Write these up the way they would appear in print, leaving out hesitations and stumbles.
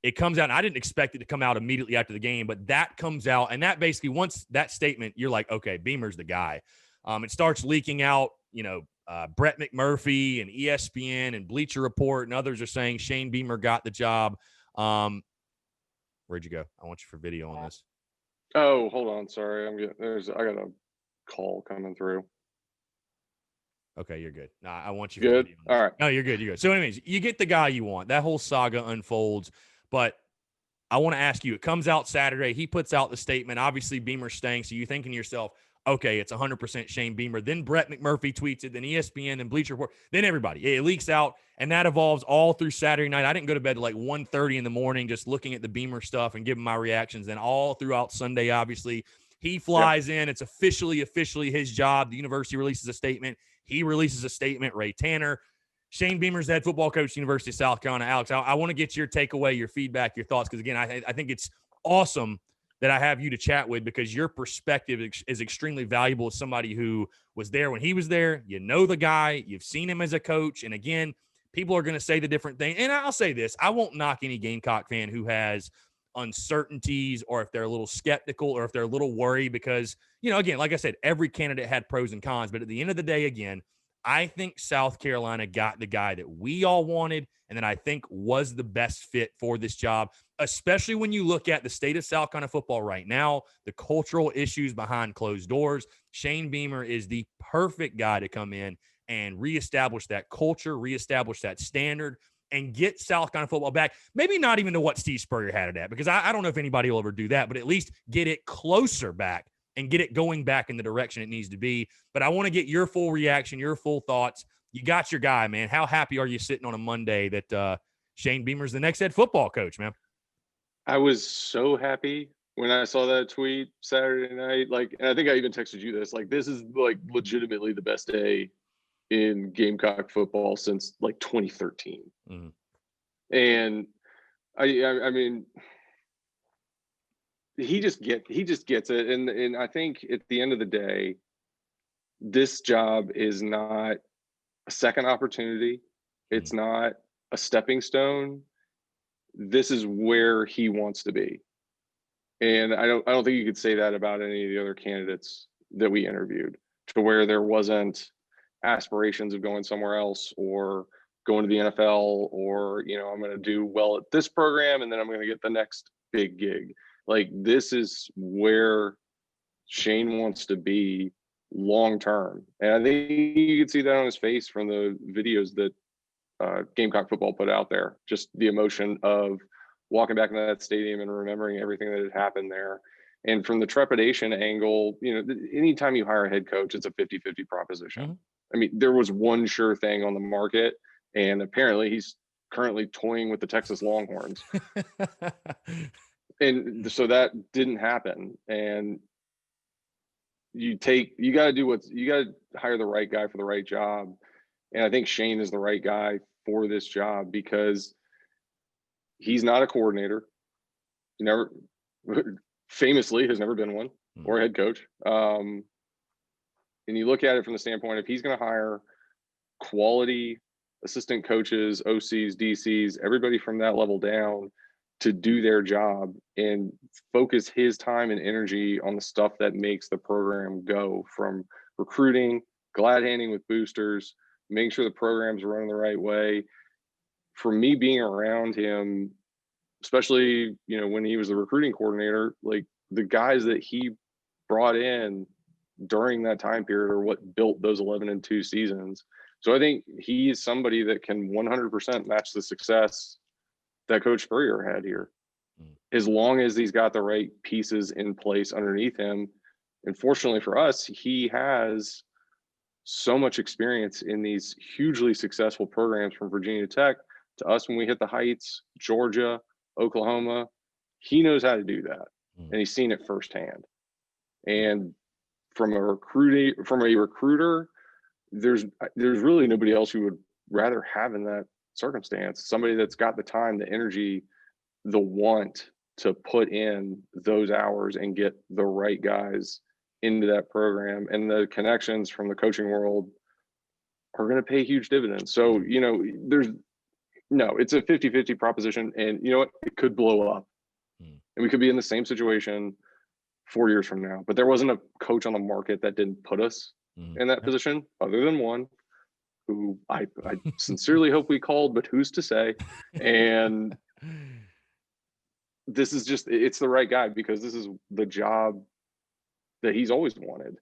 it comes out, and I didn't expect it to come out immediately after the game, but that comes out, and that basically, once that statement, you're like, okay, Beamer's the guy. It starts leaking out, Brett McMurphy and ESPN and Bleacher Report and others are saying Shane Beamer got the job. Where'd you go? I want you for video on this. Oh, hold on. Sorry. I got a call coming through. Okay, you're good. No, I want you. Good. All right. No, you're good. You're good. So, anyways, you get the guy you want. That whole saga unfolds, but I want to ask you. It comes out Saturday. He puts out the statement. Obviously, Beamer's staying. So you're thinking to yourself, okay, it's 100% Shane Beamer. Then Brett McMurphy tweets it. Then ESPN. Then Bleacher Report. Then everybody. It leaks out, and that evolves all through Saturday night. I didn't go to bed till like 1:30 in the morning, just looking at the Beamer stuff and giving my reactions. Then all throughout Sunday, obviously, he flies in. It's officially his job. The university releases a statement. He releases a statement, Ray Tanner. Shane Beamer's the head football coach at the University of South Carolina. Alex, I want to get your takeaway, your feedback, your thoughts, because, again, I think it's awesome that I have you to chat with because your perspective is extremely valuable as somebody who was there when he was there. You know the guy. You've seen him as a coach. And, again, people are going to say the different thing. And I'll say this. I won't knock any Gamecock fan who has uncertainties or if they're a little skeptical or if they're a little worried because, again, like I said, every candidate had pros and cons. But at the end of the day, again, I think South Carolina got the guy that we all wanted and that I think was the best fit for this job, especially when you look at the state of South Carolina football right now, the cultural issues behind closed doors. Shane Beamer is the perfect guy to come in and reestablish that culture, reestablish that standard, and get South Carolina football back. Maybe not even to what Steve Spurrier had it at, because I don't know if anybody will ever do that, but at least get it closer back and get it going back in the direction it needs to be. But I want to get your full reaction, your full thoughts. You got your guy, man. How happy are you sitting on a Monday that Shane Beamer's the next head football coach, man? I was so happy when I saw that tweet Saturday night. And I think I even texted you this. This is legitimately the best day in Gamecock football since 2013. Mm-hmm. And I mean, he just gets it. And I think at the end of the day, this job is not a second opportunity. It's not a stepping stone. This is where he wants to be. And I don't think you could say that about any of the other candidates that we interviewed, to where there wasn't aspirations of going somewhere else or going to the NFL or, I'm going to do well at this program and then I'm going to get the next big gig. This is where Shane wants to be long term. And I think you could see that on his face from the videos that Gamecock football put out there. Just the emotion of walking back into that stadium and remembering everything that had happened there. And from the trepidation angle, anytime you hire a head coach, it's a 50-50 proposition. Mm-hmm. I mean, there was one sure thing on the market, and apparently he's currently toying with the Texas Longhorns. And so that didn't happen. And you got to hire the right guy for the right job. And I think Shane is the right guy for this job because he's not a coordinator. He famously has never been one or a head coach. And you look at it from the standpoint of he's going to hire quality assistant coaches, OCs, DCs, everybody from that level down to do their job and focus his time and energy on the stuff that makes the program go, from recruiting, glad handing with boosters, making sure the program's running the right way. For me, being around him, especially, when he was the recruiting coordinator, the guys that he brought in during that time period are what built those 11-2 seasons. So I think he is somebody that can 100% match the success that Coach Spurrier had here, as long as he's got the right pieces in place underneath him. And fortunately for us, he has so much experience in these hugely successful programs, from Virginia Tech to us when we hit the heights, Georgia, Oklahoma. He knows how to do that, and he's seen it firsthand. And from a recruiter, there's really nobody else you would rather have in that circumstance. Somebody that's got the time, the energy, the want to put in those hours and get the right guys into that program. And the connections from the coaching world are going to pay huge dividends. So, No, it's a 50-50 proposition. And you know what? It could blow up. Mm. And we could be in the same situation 4 years from now. But there wasn't a coach on the market that didn't put us in that position, other than one who I sincerely hope we called, but who's to say? And this is just, it's the right guy because this is the job that he's always wanted.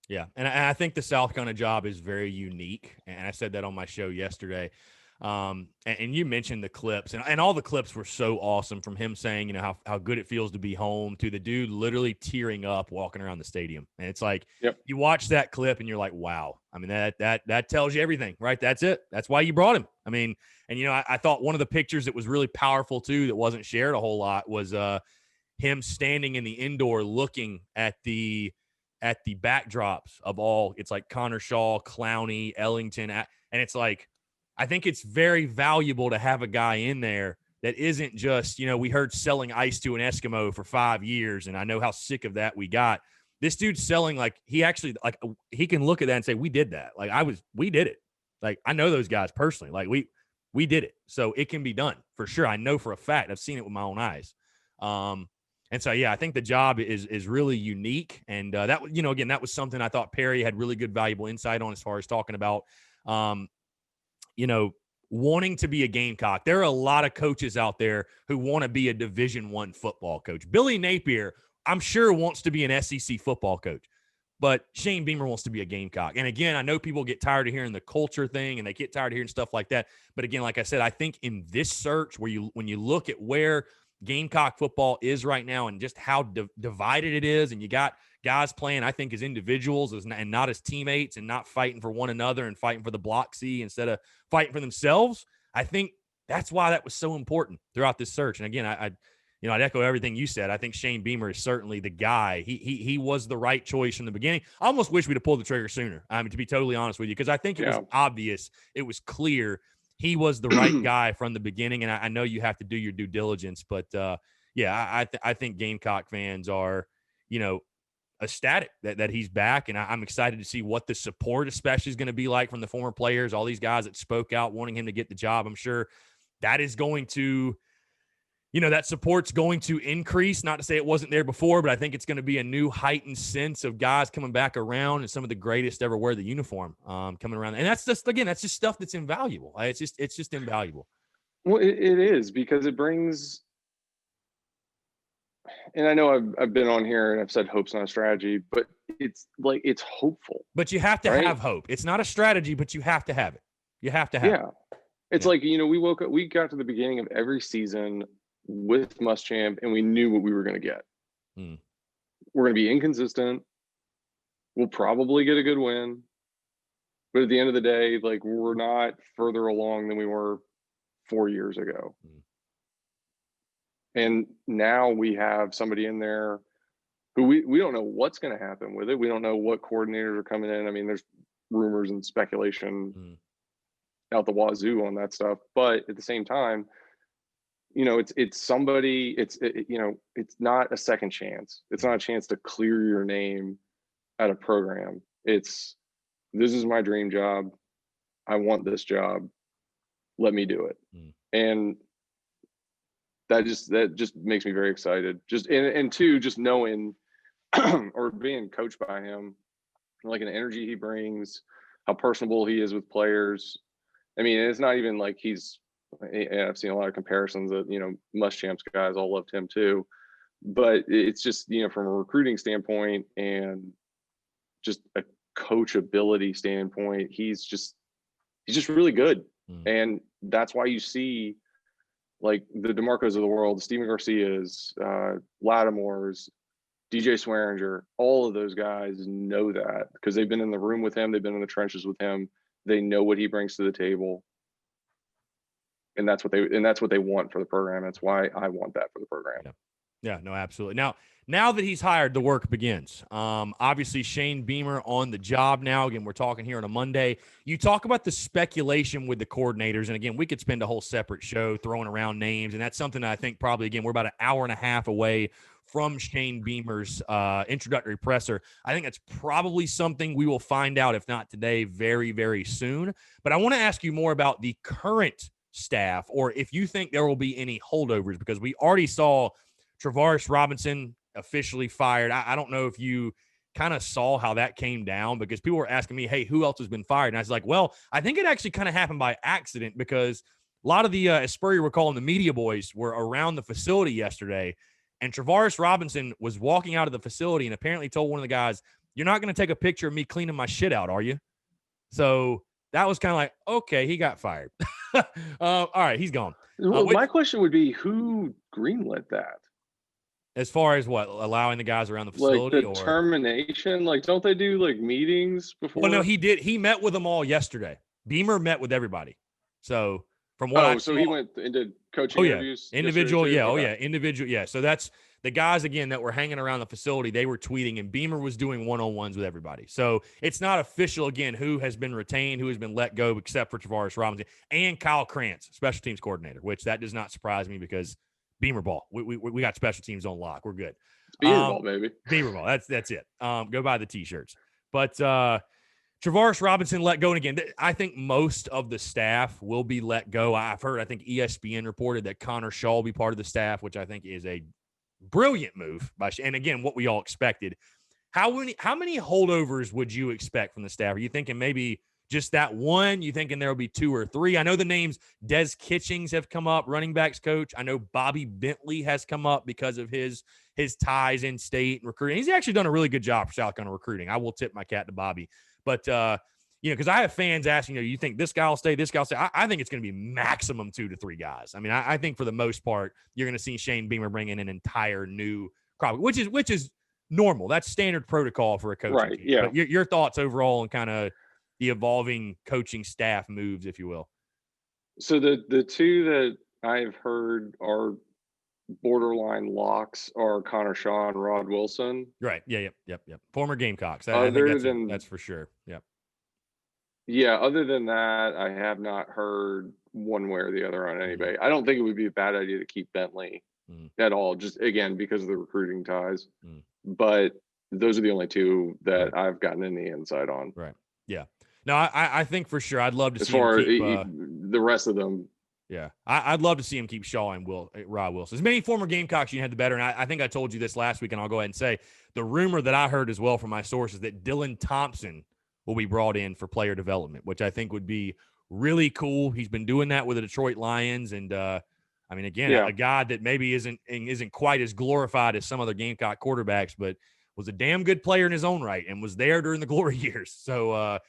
Yeah. And I think the South Carolina job is very unique. And I said that on my show yesterday. And you mentioned the clips, and all the clips were so awesome, from him saying, you know, how good it feels to be home, to the dude literally tearing up walking around the stadium. And it's like, you watch that clip and you're like, wow. I mean, that tells you everything, right? That's it. That's why you brought him. I mean, and, you know, I thought one of the pictures that was really powerful too, that wasn't shared a whole lot, was him standing in the indoor looking at the backdrops of all, it's like Connor Shaw, Clowney, Ellington. And it's like, I think it's very valuable to have a guy in there that isn't just, you know, we heard selling ice to an Eskimo for 5 years, and I know how sick of that we got. This dude's selling, like, he actually, like, he can look at that and say, we did that. Like, we did it. Like, I know those guys personally. Like, we did it. So it can be done for sure. I know for a fact. I've seen it with my own eyes. And so, yeah, I think the job is really unique. And that, you know, again, that was something I thought Perry had really good, valuable insight on, as far as talking about, you know, wanting to be a Gamecock. There are a lot of coaches out there who want to be a Division I football coach. Billy Napier, I'm sure, wants to be an SEC football coach, but Shane Beamer wants to be a Gamecock. And again, I know people get tired of hearing the culture thing, and they get tired of hearing stuff like that. But again, like I said, I think in this search, when you look at where Gamecock football is right now and just how divided it is, and you got guys playing, I think, as individuals and not as teammates, and not fighting for one another and fighting for the block C instead of fighting for themselves. I think that's why that was so important throughout this search. And again, I'd echo everything you said. I think Shane Beamer is certainly the guy. He was the right choice from the beginning. I almost wish we'd have pulled the trigger sooner. I mean, to be totally honest with you, because I think it was obvious, it was clear he was the right guy from the beginning. And I know you have to do your due diligence, but I think Gamecock fans are, you know, ecstatic that he's back. And I'm excited to see what the support especially is going to be like from the former players, all these guys that spoke out wanting him to get the job. I'm sure that is going to, you know, that support's going to increase. Not to say it wasn't there before, but I think it's going to be a new heightened sense of guys coming back around, and some of the greatest ever wear the uniform coming around. And that's just stuff that's invaluable. It's just invaluable. Well, it is, because it brings, and I know I've been on here and I've said hope's not a strategy, but it's like, it's hopeful. But you have to have hope. It's not a strategy, but you have to have it. You have to have it. It's like, you know, we got to the beginning of every season with Muschamp, and we knew what we were going to get. We're going to be inconsistent. We'll probably get a good win. But at the end of the day, like, we're not further along than we were 4 years ago. And now we have somebody in there who we don't know what's going to happen with it. We don't know what coordinators are coming in. I mean, there's rumors and speculation out the wazoo on that stuff. But at the same time, you know, it's somebody, you know, it's not a second chance. It's not a chance to clear your name at a program. This is my dream job. I want this job. Let me do it. And that just makes me very excited. Just and two, just knowing or being coached by him, like, an energy he brings, how personable he is with players. I mean, it's not even like and I've seen a lot of comparisons that, you know, Muschamp's guys all loved him too, but it's just, you know, from a recruiting standpoint and just a coachability standpoint, he's just really good. And that's why you see, like, the DeMarcos of the world, Stephen Garcia's, Lattimore's, DJ Swearinger, all of those guys know that because they've been in the room with him. They've been in the trenches with him. They know what he brings to the table. And that's what they want for the program. That's why I want that for the program. Yeah, no, absolutely. Now that he's hired, the work begins. Obviously, Shane Beamer on the job now. Again, we're talking here on a Monday. You talk about the speculation with the coordinators. And again, we could spend a whole separate show throwing around names. And that's something that I think probably, again, we're about an hour and a half away from Shane Beamer's introductory presser. I think that's probably something we will find out, if not today, very, very soon. But I want to ask you more about the current staff, or if you think there will be any holdovers, because we already saw Travaris Robinson officially fired. I don't know if you kind of saw how that came down, because people were asking me, hey, who else has been fired? And I was like, well, I think it actually kind of happened by accident, because a lot of the, as Spurrier were calling, the media boys were around the facility yesterday, and Travaris Robinson was walking out of the facility and apparently told one of the guys, you're not going to take a picture of me cleaning my shit out, are you? So that was kind of like, okay, he got fired. All right, he's gone. Well, my question would be, who greenlit that? As far as what, allowing the guys around the facility, like the termination? Like, don't they do like meetings before? Well, no, he did. He met with them all yesterday. Beamer met with everybody. So from what I saw, he went into coaching interviews. Individual, yeah. Okay. Oh, yeah. Individual, yeah. So that's the guys, again, that were hanging around the facility. They were tweeting, and Beamer was doing one-on-ones with everybody. So it's not official, again, who has been retained, who has been let go, except for Travaris Robinson and Kyle Krantz, special teams coordinator, which that does not surprise me, because Beamer ball. We got special teams on lock. We're good. It's Beamer ball, baby. Beamer ball. That's it. Go buy the T-shirts. But Travaris Robinson let go. And again, I think most of the staff will be let go. I've heard, I think ESPN reported that Connor Shaw will be part of the staff, which I think is a brilliant move. And again, what we all expected. How many holdovers would you expect from the staff? Are you thinking maybe just that one? You thinking there will be 2 or 3? I know the names Des Kitchings have come up, running backs coach. I know Bobby Bentley has come up because of his ties in state and recruiting. He's actually done a really good job for South Carolina recruiting. I will tip my cap to Bobby. But, because I have fans asking, you think this guy will stay, this guy will stay? I think it's going to be maximum 2 to 3 guys. I mean, I think for the most part, you're going to see Shane Beamer bring in an entire new crop, which is normal. That's standard protocol for a coaching right, team. Yeah. But your thoughts overall and kind of the evolving coaching staff moves, if you will. So the 2 that I've heard are borderline locks are Connor Shaw and Rod Wilson. Right. Yeah. Yep. Former Gamecocks. I think that's for sure. Yep. Yeah. Other than that, I have not heard one way or the other on anybody. I don't think it would be a bad idea to keep Bentley at all, just again because of the recruiting ties. But those are the only 2 that I've gotten any insight on. Right. Yeah. No, I think for sure I'd love to as see far him keep, the rest of them. Yeah, I'd love to see him keep Shaw and Rod Wilson. As many former Gamecocks you had, the better. And I think I told you this last week, and I'll go ahead and say the rumor that I heard as well from my sources that Dylan Thompson will be brought in for player development, which I think would be really cool. He's been doing that with the Detroit Lions, and a guy that maybe isn't quite as glorified as some other Gamecock quarterbacks, but was a damn good player in his own right and was there during the glory years. So I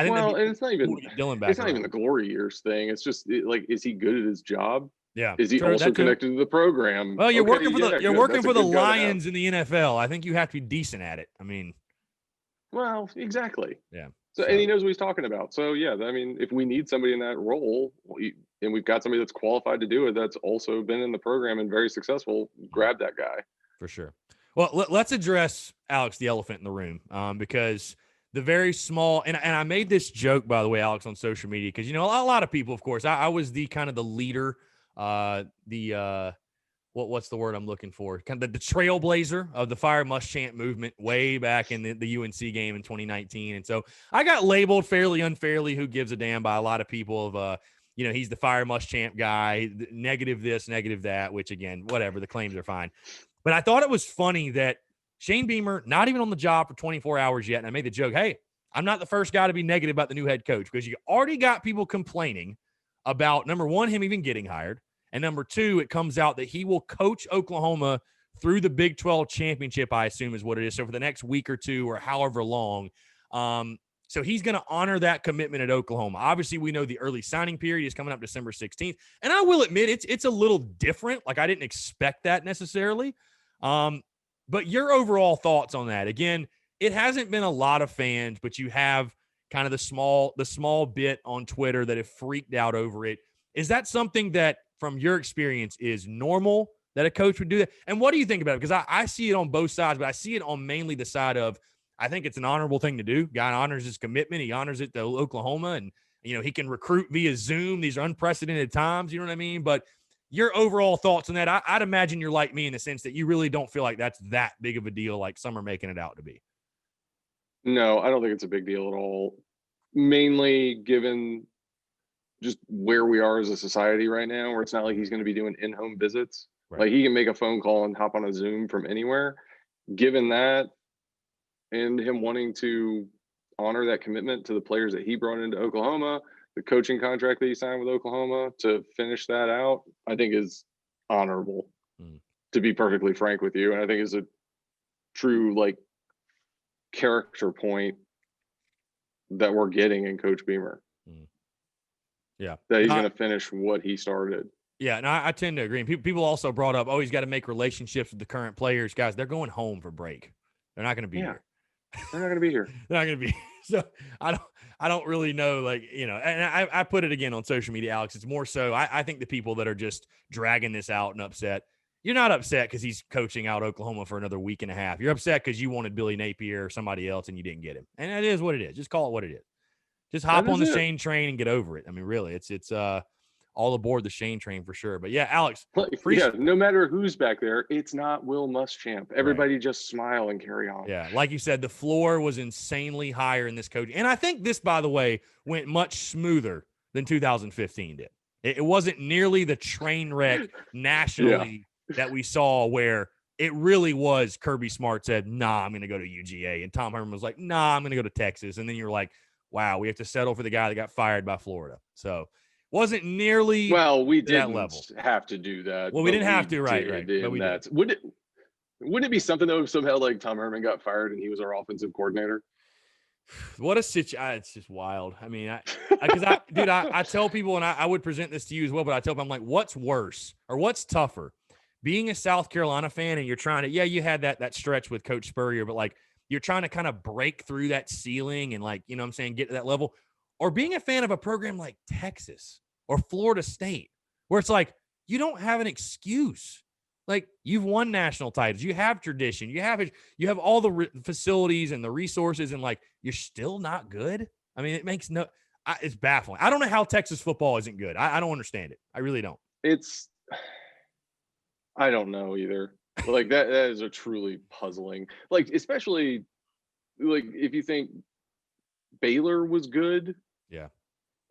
think and it's not even Dylan back. It's not even the glory years thing. It's just is he good at his job? Yeah. Is he also connected to the program? Well, you're working for the Lions in the NFL. I think you have to be decent at it. I mean, well, exactly. Yeah. So and he knows what he's talking about. So yeah, I mean, if we need somebody in that role, and we've got somebody that's qualified to do it, that's also been in the program and very successful, grab that guy for sure. Well, let's address, Alex, the elephant in the room, because the very small, and I made this joke, by the way, Alex, on social media, because, a lot of people, of course, I was the kind of the leader, what's the word I'm looking for? Kind of the trailblazer of the Fire Must Chant movement way back in the UNC game in 2019. And so I got labeled fairly unfairly, who gives a damn, by a lot of people of, he's the Fire Must Chant guy, negative this, negative that, which again, whatever, the claims are fine. But I thought it was funny that Shane Beamer, not even on the job for 24 hours yet, and I made the joke, hey, I'm not the first guy to be negative about the new head coach, because you already got people complaining about, number one, him even getting hired, and number two, it comes out that he will coach Oklahoma through the Big 12 championship, I assume is what it is, so for the next week or 2 or however long. So he's going to honor that commitment at Oklahoma. Obviously, we know the early signing period is coming up December 16th, and I will admit it's a little different. Like, I didn't expect that necessarily. But your overall thoughts on that? Again, it hasn't been a lot of fans, but you have kind of the small bit on Twitter that have freaked out over it. Is that something that, from your experience, is normal that a coach would do that? And what do you think about it? Because I see it on both sides, but I see it on mainly the side of, I think it's an honorable thing to do. Guy honors his commitment. He honors it to Oklahoma, and, he can recruit via Zoom. These are unprecedented times. You know what I mean? But your overall thoughts on that? I'd imagine you're like me in the sense that you really don't feel like that's that big of a deal like some are making it out to be. No, I don't think it's a big deal at all. Mainly given just where we are as a society right now, where it's not like he's going to be doing in-home visits. Right. Like he can make a phone call and hop on a Zoom from anywhere. Given that, and him wanting to honor that commitment to the players that he brought into Oklahoma, the coaching contract that he signed with Oklahoma to finish that out, I think is honorable, to be perfectly frank with you. And I think is a true like character point that we're getting in Coach Beamer. Yeah. That he's going to finish what he started. Yeah, and I tend to agree. And people also brought up, oh, he's got to make relationships with the current players. Guys, they're going home for break. They're not going to be here. They're not going to be here. They're not going to be. So I don't really know, like, you know, and I put it again on social media, Alex. It's more so I think the people that are just dragging this out and upset, you're not upset because he's coaching out Oklahoma for another week and a half. You're upset because you wanted Billy Napier or somebody else and you didn't get him. And it is what it is. Just call it what it is. Just hop on the Shane train and get over it. I mean, really, it's all aboard the Shane train for sure. But yeah, Alex. No matter who's back there, it's not Will Muschamp. Everybody just smile and carry on. Yeah, like you said, the floor was insanely higher in this coach. And I think this, by the way, went much smoother than 2015 did. It wasn't nearly the train wreck nationally that we saw where it really was Kirby Smart said, nah, I'm going to go to UGA. And Tom Herman was like, nah, I'm going to go to Texas. And then you're like, wow, we have to settle for the guy that got fired by Florida. So wasn't nearly we didn't level. Have to do that. Well, we didn't have to, right. But we did. Wouldn't it be something though if somehow like Tom Herman got fired and he was our offensive coordinator? What a situation. It's just wild. I mean, I tell people, and I would present this to you as well, but I tell them, I'm like, what's worse or what's tougher? Being a South Carolina fan and you're trying to, you had that stretch with Coach Spurrier, but like you're trying to kind of break through that ceiling and like, you know what I'm saying, get to that level. Or being a fan of a program like Texas or Florida State, where it's like, you don't have an excuse. Like, you've won national titles. You have tradition. You have all the facilities and the resources, and like, you're still not good. I mean, it makes it's baffling. I don't know how Texas football isn't good. I don't understand it. I really don't. I don't know either. Like that is a truly puzzling, like, especially like if you think Baylor was good. Yeah.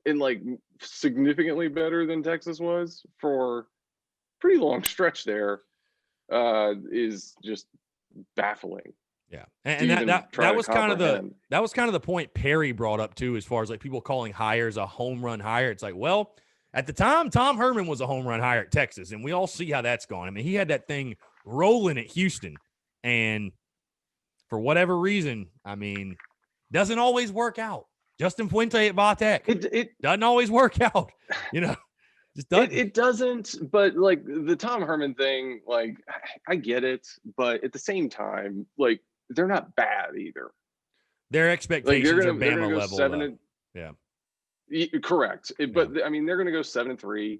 And like significantly better than Texas was for pretty long stretch there, is just baffling. Yeah. And that was kind of the point Perry brought up too, as far as like people calling hires a home run hire. It's like, well, at the time, Tom Herman was a home run hire at Texas, and we all see how that's gone. I mean, he had that thing rolling at Houston, and for whatever reason, I mean, doesn't always work out. Justin Fuente at Vatech. It doesn't always work out, you know. Just doesn't. It doesn't, but like the Tom Herman thing, like I get it, but at the same time, like they're not bad either. Their expectations are Bama level. Correct. But I mean, they're going to go 7-3,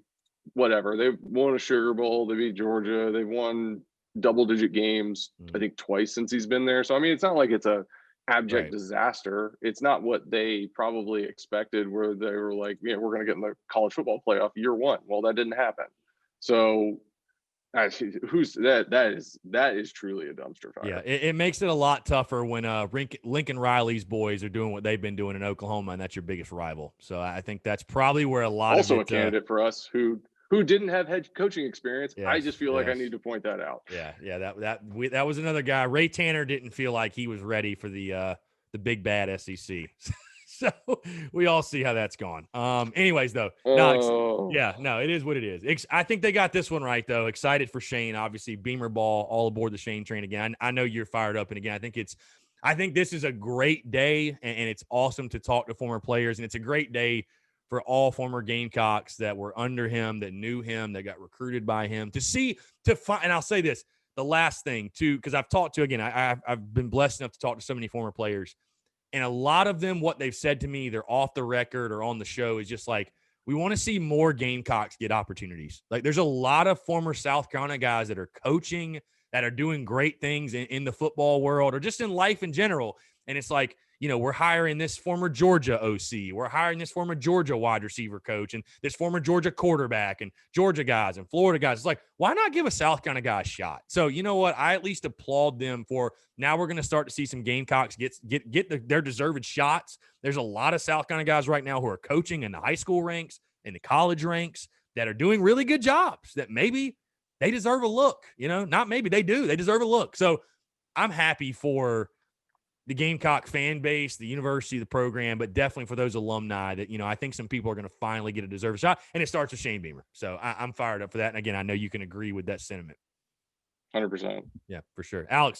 whatever. They've won a Sugar Bowl. They beat Georgia. They've won double-digit games, I think, twice since he's been there. So I mean, it's not like it's a abject disaster. It's not what they probably expected, where they were like, we're going to get in the college football playoff year one. Well, that didn't happen. So that is truly a dumpster fire. Yeah, it makes it a lot tougher when Lincoln Riley's boys are doing what they've been doing in Oklahoma, and that's your biggest rival. So I think that's probably where a lot also of a candidate for us who didn't have head coaching experience. Yes, I just feel like I need to point that out. Yeah. That was another guy. Ray Tanner didn't feel like he was ready for the big bad SEC. So we all see how that's gone. Anyways, though, it is what it is. I think they got this one right, though. Excited for Shane, obviously. Beamer ball, all aboard the Shane train again. I know you're fired up, and again, I think this is a great day, and it's awesome to talk to former players, and it's a great day for all former Gamecocks that were under him, that knew him, that got recruited by him, and I'll say this, the last thing too, because I've talked to, again, I've been blessed enough to talk to so many former players, and a lot of them, what they've said to me, either off the record or on the show, is just like, we want to see more Gamecocks get opportunities. Like, there's a lot of former South Carolina guys that are coaching, that are doing great things in the football world or just in life in general. And it's like, we're hiring this former Georgia OC. We're hiring this former Georgia wide receiver coach and this former Georgia quarterback and Georgia guys and Florida guys. It's like, why not give a South Carolina guy a shot? So, you know what? I at least applaud them for now we're going to start to see some Gamecocks get their deserved shots. There's a lot of South Carolina guys right now who are coaching in the high school ranks, in the college ranks that are doing really good jobs that maybe they deserve a look, not maybe they do. They deserve a look. So I'm happy for the Gamecock fan base, the university, the program, but definitely for those alumni that, I think some people are going to finally get a deserved shot. And it starts with Shane Beamer. So I'm fired up for that. And again, I know you can agree with that sentiment. 100%. Yeah, for sure. Alex,